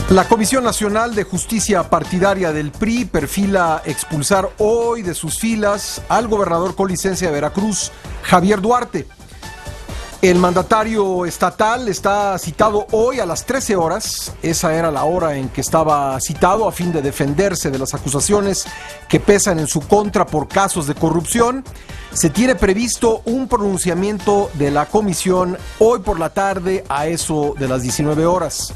La Comisión Nacional de Justicia Partidaria del PRI perfila expulsar hoy de sus filas al gobernador con licencia de Veracruz, Javier Duarte. El mandatario estatal está citado hoy a las 13 horas, esa era la hora en que estaba citado a fin de defenderse de las acusaciones que pesan en su contra por casos de corrupción. Se tiene previsto un pronunciamiento de la comisión hoy por la tarde a eso de las 19 horas.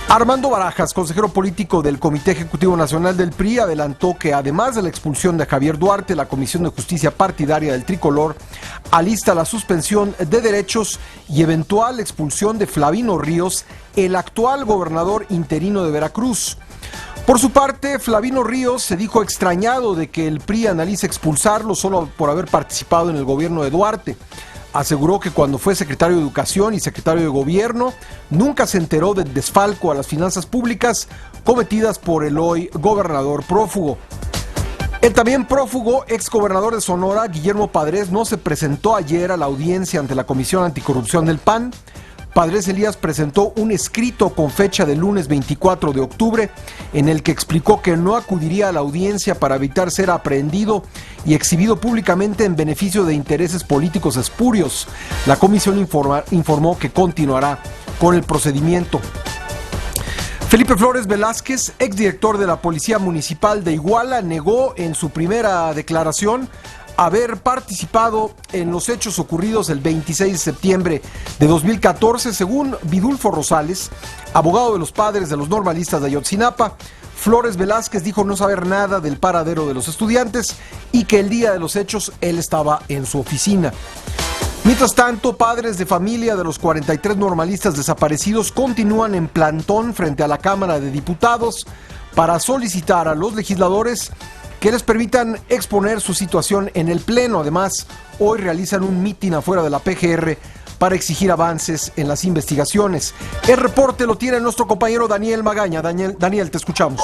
Armando Barajas, consejero político del Comité Ejecutivo Nacional del PRI, adelantó que además de la expulsión de Javier Duarte, la Comisión de Justicia Partidaria del Tricolor alista la suspensión de derechos y eventual expulsión de Flavino Ríos, el actual gobernador interino de Veracruz. Por su parte, Flavino Ríos se dijo extrañado de que el PRI analice expulsarlo solo por haber participado en el gobierno de Duarte. Aseguró que cuando fue secretario de Educación y secretario de Gobierno, nunca se enteró del desfalco a las finanzas públicas cometidas por el hoy gobernador prófugo. El también prófugo exgobernador de Sonora, Guillermo Padres, no se presentó ayer a la audiencia ante la Comisión Anticorrupción del PAN. Padres Elías presentó un escrito con fecha del lunes 24 de octubre en el que explicó que no acudiría a la audiencia para evitar ser aprehendido y exhibido públicamente en beneficio de intereses políticos espurios. La comisión informó que continuará con el procedimiento. Felipe Flores Velázquez, exdirector de la Policía Municipal de Iguala, negó en su primera declaración haber participado en los hechos ocurridos el 26 de septiembre de 2014, según Vidulfo Rosales, abogado de los padres de los normalistas de Ayotzinapa. Flores Velázquez dijo no saber nada del paradero de los estudiantes y que el día de los hechos él estaba en su oficina. Mientras tanto, padres de familia de los 43 normalistas desaparecidos continúan en plantón frente a la Cámara de Diputados para solicitar a los legisladores que les permitan exponer su situación en el Pleno. Además, hoy realizan un mitin afuera de la PGR para exigir avances en las investigaciones. El reporte lo tiene nuestro compañero Daniel Magaña. Daniel, te escuchamos.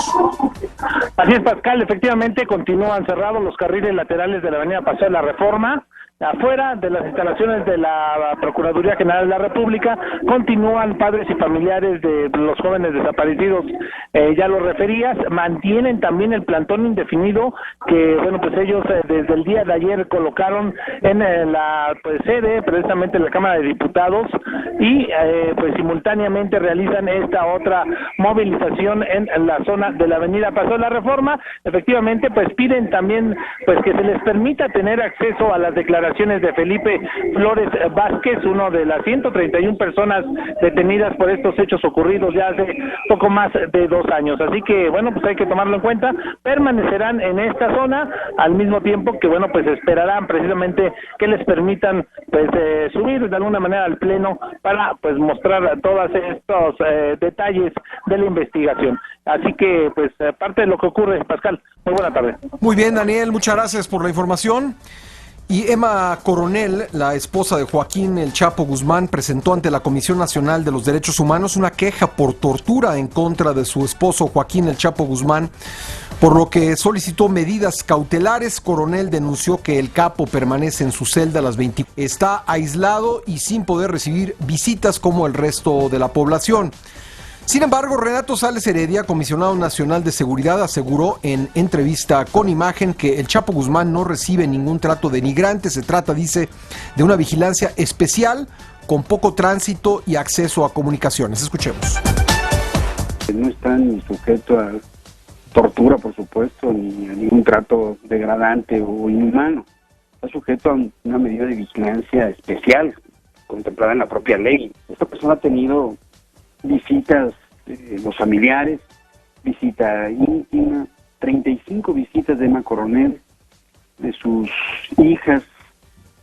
Así es, Pascal, efectivamente continúan cerrados los carriles laterales de la avenida Paseo de la Reforma. Afuera de las instalaciones de la Procuraduría General de la República continúan padres y familiares de los jóvenes desaparecidos, ya lo referías, mantienen también el plantón indefinido que, bueno, pues ellos desde el día de ayer colocaron en la sede, precisamente en la Cámara de Diputados, y pues simultáneamente realizan esta otra movilización en la zona de la avenida Paseo de la Reforma. Efectivamente, pues piden también pues que se les permita tener acceso a las declaraciones de Felipe Flores Vázquez, uno de las 131 personas detenidas por estos hechos ocurridos ya hace poco más de 2 años. Así que, bueno, pues hay que tomarlo en cuenta. Permanecerán en esta zona al mismo tiempo que, bueno, pues esperarán precisamente que les permitan pues subir de alguna manera al Pleno para pues mostrar todos estos detalles de la investigación. Así que, pues, parte de lo que ocurre, Pascal. Muy buena tarde. Muy bien, Daniel, muchas gracias por la información. Y Emma Coronel, la esposa de Joaquín El Chapo Guzmán, presentó ante la Comisión Nacional de los Derechos Humanos una queja por tortura en contra de su esposo Joaquín El Chapo Guzmán, por lo que solicitó medidas cautelares. Coronel denunció que el capo permanece en su celda a las 20. Está aislado y sin poder recibir visitas como el resto de la población. Sin embargo, Renato Sales Heredia, comisionado nacional de seguridad, aseguró en entrevista con Imagen que el Chapo Guzmán no recibe ningún trato denigrante. Se trata, dice, de una vigilancia especial con poco tránsito y acceso a comunicaciones. Escuchemos. No está ni sujeto a tortura, por supuesto, ni a ningún trato degradante o inhumano. Está sujeto a una medida de vigilancia especial contemplada en la propia ley. Esta persona ha tenido visitas de los familiares, visita íntima, 35 visitas de Emma Coronel, de sus hijas,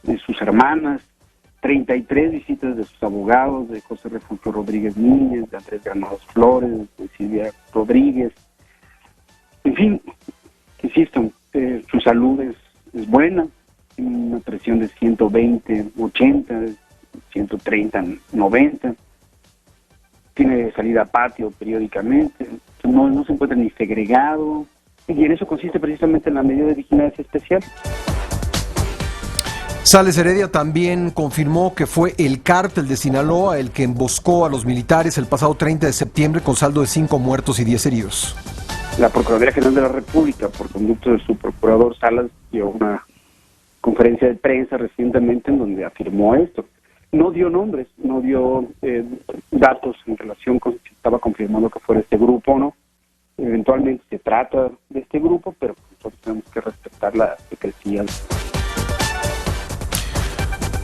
de sus hermanas, 33 visitas de sus abogados, de José Refugio Rodríguez Núñez, de Andrés Granados Flores, de Silvia Rodríguez. En fin, insisto, su salud es buena, tiene una presión de 120, 80, 130, 90. Tiene salida a patio periódicamente, no se encuentra ni segregado, y en eso consiste precisamente en la medida de vigilancia especial. Sales Heredia también confirmó que fue el cártel de Sinaloa el que emboscó a los militares el pasado 30 de septiembre con saldo de 5 muertos y 10 heridos. La Procuraduría General de la República, por conducto de su procurador Salas, dio una conferencia de prensa recientemente en donde afirmó esto. No dio nombres, no dio datos en relación con si estaba confirmando que fuera este grupo o no. Eventualmente se trata de este grupo, pero nosotros tenemos que respetar la secrecía.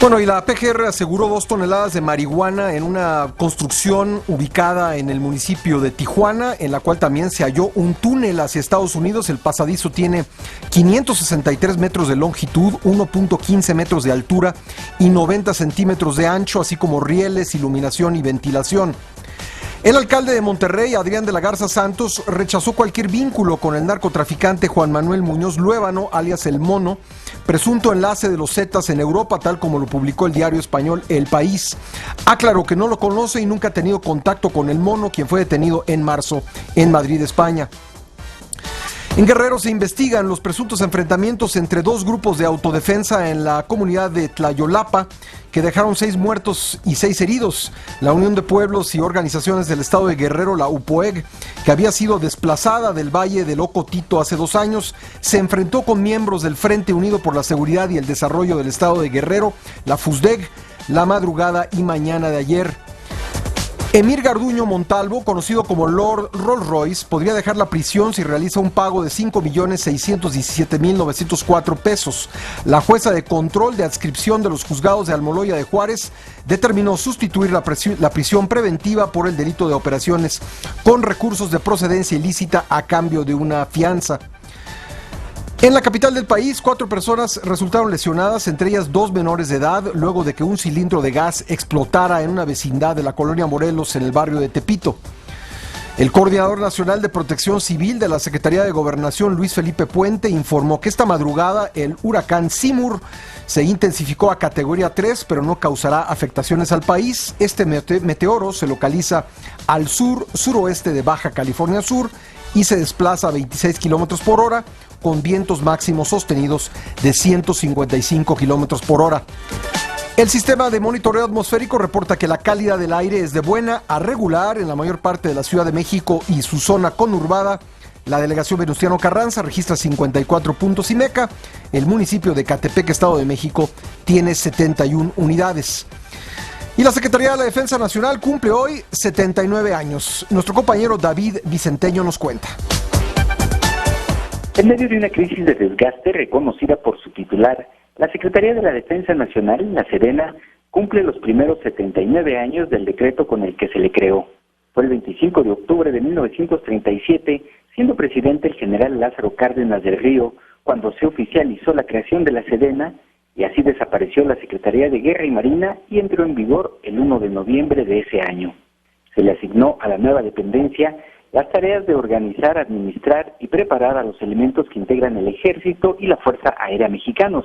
Bueno, y la PGR aseguró 2 toneladas de marihuana en una construcción ubicada en el municipio de Tijuana, en la cual también se halló un túnel hacia Estados Unidos. El pasadizo tiene 563 metros de longitud, 1.15 metros de altura y 90 centímetros de ancho, así como rieles, iluminación y ventilación. El alcalde de Monterrey, Adrián de la Garza Santos, rechazó cualquier vínculo con el narcotraficante Juan Manuel Muñoz Luévano, alias El Mono, presunto enlace de los Zetas en Europa, tal como lo publicó el diario español El País. Aclaró que no lo conoce y nunca ha tenido contacto con El Mono, quien fue detenido en marzo en Madrid, España. En Guerrero se investigan los presuntos enfrentamientos entre 2 grupos de autodefensa en la comunidad de Tlayolapa, que dejaron 6 muertos y 6 heridos. La Unión de Pueblos y Organizaciones del Estado de Guerrero, la UPOEG, que había sido desplazada del Valle del Ocotito hace 2 años, se enfrentó con miembros del Frente Unido por la Seguridad y el Desarrollo del Estado de Guerrero, la FUSDEG, la madrugada y mañana de ayer. Emir Garduño Montalvo, conocido como Lord Rolls Royce, podría dejar la prisión si realiza un pago de 5.617.904 pesos. La jueza de control de adscripción de los juzgados de Almoloya de Juárez determinó sustituir la prisión preventiva por el delito de operaciones con recursos de procedencia ilícita a cambio de una fianza. En la capital del país, 4 personas resultaron lesionadas, entre ellas 2 menores de edad, luego de que un cilindro de gas explotara en una vecindad de la colonia Morelos, en el barrio de Tepito. El coordinador nacional de Protección Civil de la Secretaría de Gobernación, Luis Felipe Puente, informó que esta madrugada el huracán Simur se intensificó a categoría 3, pero no causará afectaciones al país. Este meteoro se localiza al suroeste de Baja California Sur y se desplaza a 26 kilómetros por hora, con vientos máximos sostenidos de 155 kilómetros por hora. El sistema de monitoreo atmosférico reporta que la calidad del aire es de buena a regular en la mayor parte de la Ciudad de México y su zona conurbada. La delegación Venustiano Carranza registra 54 puntos y Meca. El municipio de Catepec, Estado de México, tiene 71 unidades. Y la Secretaría de la Defensa Nacional cumple hoy 79 años. Nuestro compañero David Vicenteño nos cuenta. En medio de una crisis de desgaste reconocida por su titular, la Secretaría de la Defensa Nacional, la Sedena, cumple los primeros 79 años del decreto con el que se le creó. Fue el 25 de octubre de 1937, siendo presidente el general Lázaro Cárdenas del Río, cuando se oficializó la creación de la Sedena, y así desapareció la Secretaría de Guerra y Marina y entró en vigor el 1 de noviembre de ese año. Se le asignó a la nueva dependencia las tareas de organizar, administrar y preparar a los elementos que integran el Ejército y la Fuerza Aérea mexicanos.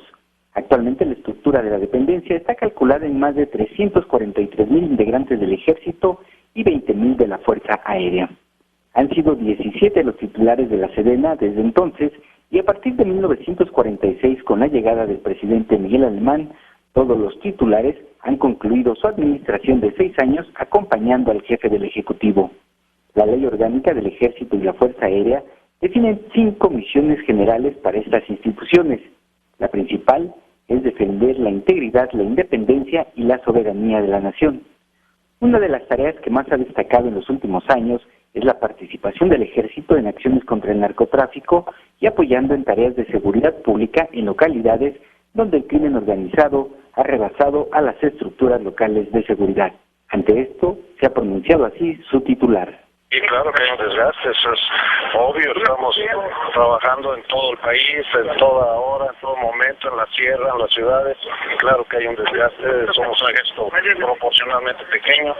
Actualmente la estructura de la dependencia está calculada en más de 343,000 integrantes del Ejército y 20,000 de la Fuerza Aérea. Han sido 17 los titulares de la Sedena desde entonces, y a partir de 1946, con la llegada del presidente Miguel Alemán, todos los titulares han concluido su administración de 6 años acompañando al jefe del Ejecutivo. La Ley Orgánica del Ejército y la Fuerza Aérea definen 5 misiones generales para estas instituciones. La principal es defender la integridad, la independencia y la soberanía de la nación. Una de las tareas que más ha destacado en los últimos años es la participación del Ejército en acciones contra el narcotráfico y apoyando en tareas de seguridad pública en localidades donde el crimen organizado ha rebasado a las estructuras locales de seguridad. Ante esto, se ha pronunciado así su titular. Y claro que hay un desgaste, eso es obvio, estamos trabajando en todo el país, en toda hora, en todo momento, en la sierra, en las ciudades, claro que hay un desgaste, somos un ejército proporcionalmente pequeño,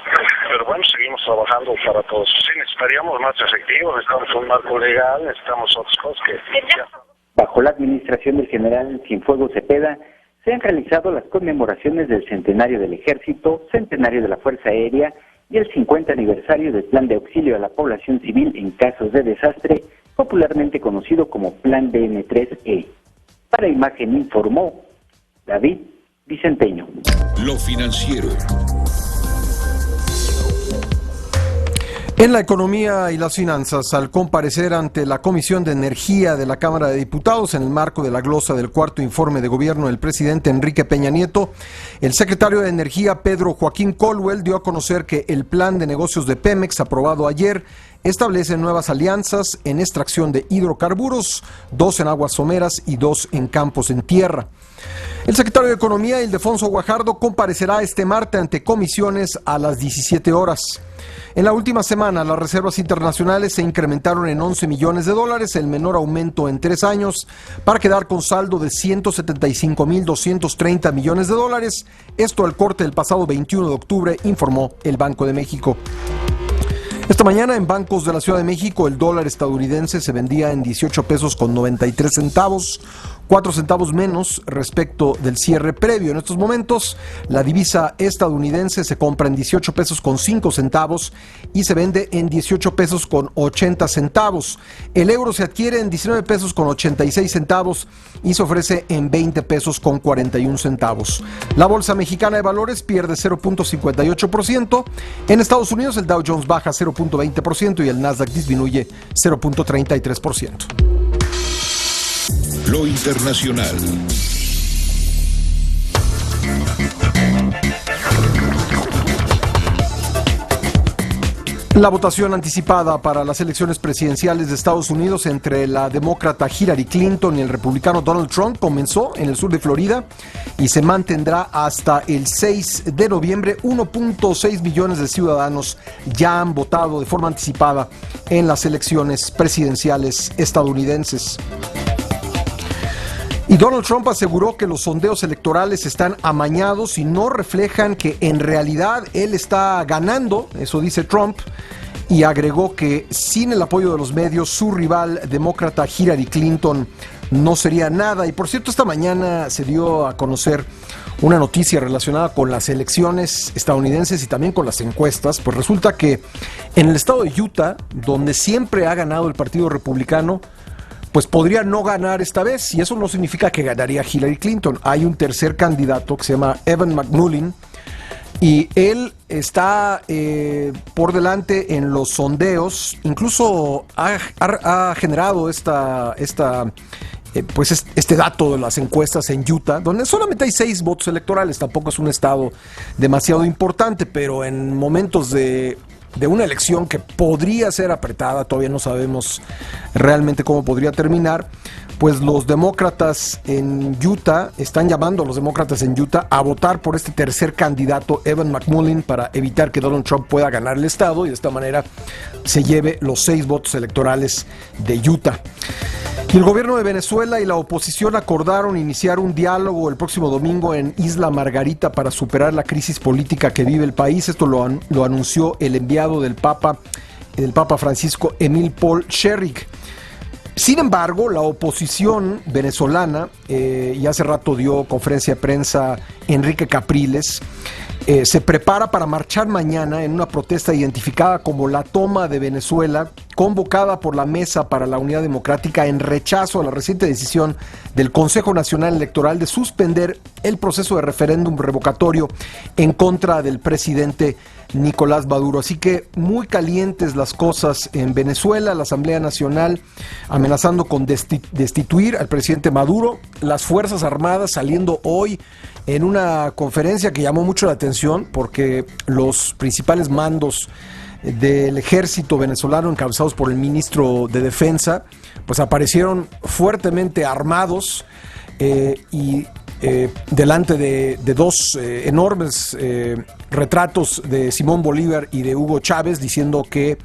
pero bueno, seguimos trabajando para todos. Sí, necesitaríamos más efectivos, necesitamos un marco legal, necesitamos otras cosas que ya. Bajo la administración del general Cienfuegos Cepeda, se han realizado las conmemoraciones del centenario del Ejército, centenario de la Fuerza Aérea, y el 50 aniversario del Plan de Auxilio a la Población Civil en Casos de Desastre, popularmente conocido como Plan DN3E. Para Imagen informó David Vicenteño. Lo financiero. En la economía y las finanzas, al comparecer ante la Comisión de Energía de la Cámara de Diputados en el marco de la glosa del cuarto informe de gobierno del presidente Enrique Peña Nieto, el secretario de Energía, Pedro Joaquín Colwell, dio a conocer que el plan de negocios de Pemex, aprobado ayer, establece nuevas alianzas en extracción de hidrocarburos, 2 en aguas someras y 2 en campos en tierra. El secretario de Economía, Ildefonso Guajardo, comparecerá este martes ante comisiones a las 17 horas. En la última semana, las reservas internacionales se incrementaron en $11 millones, el menor aumento en 3 años, para quedar con saldo de $175.230 millones. Esto al corte del pasado 21 de octubre, informó el Banco de México. Esta mañana en bancos de la Ciudad de México el dólar estadounidense se vendía en 18 pesos con 93 centavos, 4 centavos menos respecto del cierre previo. En estos momentos la divisa estadounidense se compra en 18 pesos con 5 centavos y se vende en 18 pesos con 80 centavos. El euro se adquiere en 19 pesos con 86 centavos y se ofrece en 20 pesos con 41 centavos. La Bolsa Mexicana de Valores pierde 0.58%. En Estados Unidos el Dow Jones baja 0.20% y el Nasdaq disminuye 0.33%. Lo internacional. La votación anticipada para las elecciones presidenciales de Estados Unidos entre la demócrata Hillary Clinton y el republicano Donald Trump comenzó en el sur de Florida y se mantendrá hasta el 6 de noviembre. 1.6 millones de ciudadanos ya han votado de forma anticipada en las elecciones presidenciales estadounidenses. Y Donald Trump aseguró que los sondeos electorales están amañados y no reflejan que en realidad él está ganando, eso dice Trump, y agregó que sin el apoyo de los medios, su rival demócrata Hillary Clinton no sería nada. Y por cierto, esta mañana se dio a conocer una noticia relacionada con las elecciones estadounidenses y también con las encuestas. Pues resulta que en el estado de Utah, donde siempre ha ganado el Partido Republicano, pues podría no ganar esta vez, y eso no significa que ganaría Hillary Clinton. Hay un tercer candidato que se llama Evan McMullin, y él está por delante en los sondeos. Incluso ha generado este dato de las encuestas en Utah, donde solamente hay 6 votos electorales. Tampoco es un estado demasiado importante, pero en momentos de una elección que podría ser apretada, todavía no sabemos realmente cómo podría terminar, pues los demócratas en Utah están llamando a los demócratas en Utah a votar por este tercer candidato, Evan McMullin, para evitar que Donald Trump pueda ganar el estado y de esta manera se lleve los 6 votos electorales de Utah. Y el gobierno de Venezuela y la oposición acordaron iniciar un diálogo el próximo domingo en Isla Margarita para superar la crisis política que vive el país. Esto lo anunció el enviado del Papa Francisco, Emil Paul Sherrick. Sin embargo, la oposición venezolana, y hace rato dio conferencia de prensa Enrique Capriles, se prepara para marchar mañana en una protesta identificada como la toma de Venezuela, convocada por la Mesa para la Unidad Democrática en rechazo a la reciente decisión del Consejo Nacional Electoral de suspender el proceso de referéndum revocatorio en contra del presidente Nicolás Maduro. Así que muy calientes las cosas en Venezuela, la Asamblea Nacional amenazando con destituir al presidente Maduro, las Fuerzas Armadas saliendo hoy en una conferencia que llamó mucho la atención porque los principales mandos del ejército venezolano, encabezados por el ministro de Defensa, pues aparecieron fuertemente armados y delante de 2 enormes retratos de Simón Bolívar y de Hugo Chávez, diciendo que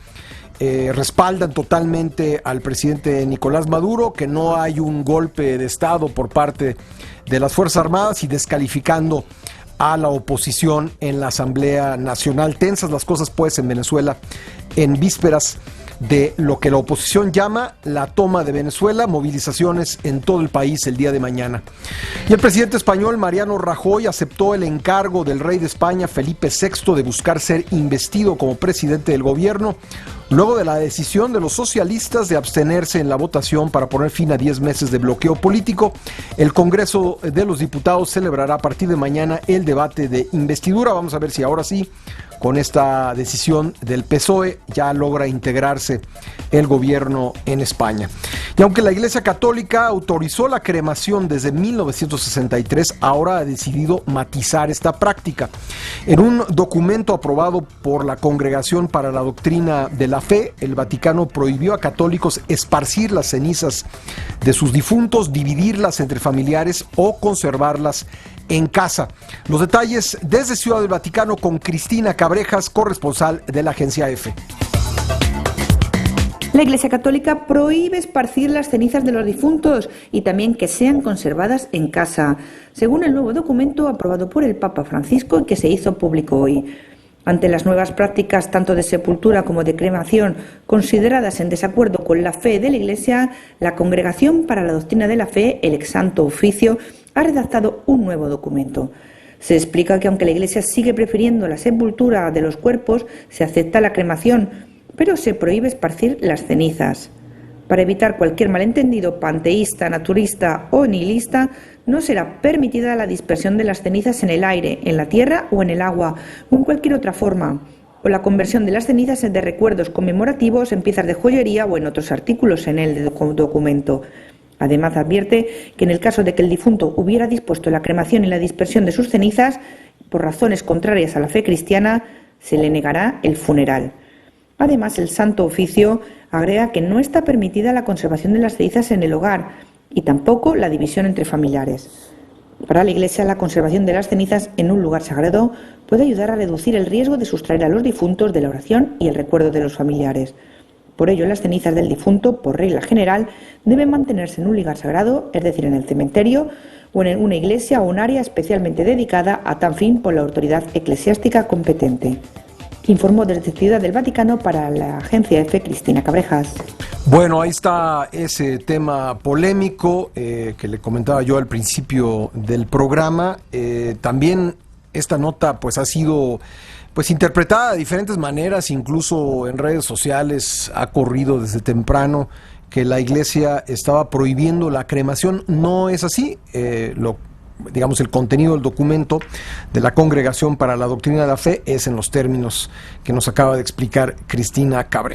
respaldan totalmente al presidente Nicolás Maduro, que no hay un golpe de Estado por parte de las Fuerzas Armadas, y descalificando a la oposición en la Asamblea Nacional. Tensas las cosas pues en Venezuela en vísperas de lo que la oposición llama la toma de Venezuela, movilizaciones en todo el país el día de mañana. Y el presidente español Mariano Rajoy aceptó el encargo del rey de España, Felipe VI, de buscar ser investido como presidente del gobierno, luego de la decisión de los socialistas de abstenerse en la votación para poner fin a 10 meses de bloqueo político. El Congreso de los Diputados celebrará a partir de mañana el debate de investidura. Vamos a ver si ahora sí, con esta decisión del PSOE, ya logra integrarse el gobierno en España. Y aunque la Iglesia Católica autorizó la cremación desde 1963, ahora ha decidido matizar esta práctica. En un documento aprobado por la Congregación para la Doctrina de la Fe, el Vaticano prohibió a católicos esparcir las cenizas de sus difuntos, dividirlas entre familiares o conservarlas en casa. Los detalles desde Ciudad del Vaticano con Cristina Cabrejas, corresponsal de la Agencia EFE. La Iglesia Católica prohíbe esparcir las cenizas de los difuntos y también que sean conservadas en casa, según el nuevo documento aprobado por el Papa Francisco y que se hizo público hoy. Ante las nuevas prácticas tanto de sepultura como de cremación consideradas en desacuerdo con la fe de la Iglesia, la Congregación para la Doctrina de la Fe, el ex Santo Oficio, ha redactado un nuevo documento. Se explica que aunque la Iglesia sigue prefiriendo la sepultura de los cuerpos, se acepta la cremación, pero se prohíbe esparcir las cenizas. Para evitar cualquier malentendido panteísta, naturista o nihilista, no será permitida la dispersión de las cenizas en el aire, en la tierra o en el agua, o en cualquier otra forma, o la conversión de las cenizas de recuerdos conmemorativos en piezas de joyería o en otros artículos en el documento. Además, advierte que en el caso de que el difunto hubiera dispuesto la cremación y la dispersión de sus cenizas, por razones contrarias a la fe cristiana, se le negará el funeral. Además, el Santo Oficio agrega que no está permitida la conservación de las cenizas en el hogar y tampoco la división entre familiares. Para la Iglesia, la conservación de las cenizas en un lugar sagrado puede ayudar a reducir el riesgo de sustraer a los difuntos de la oración y el recuerdo de los familiares. Por ello, las cenizas del difunto, por regla general, deben mantenerse en un lugar sagrado, es decir, en el cementerio o en una iglesia o un área especialmente dedicada a tal fin por la autoridad eclesiástica competente. Informó desde Ciudad del Vaticano para la Agencia EFE, Cristina Cabrejas. Bueno, ahí está ese tema polémico que le comentaba yo al principio del programa. También esta nota pues ha sido interpretada de diferentes maneras, incluso en redes sociales ha corrido desde temprano que la Iglesia estaba prohibiendo la cremación. No es así. El contenido del documento de la Congregación para la Doctrina de la Fe es en los términos que nos acaba de explicar Cristina Cabrejas.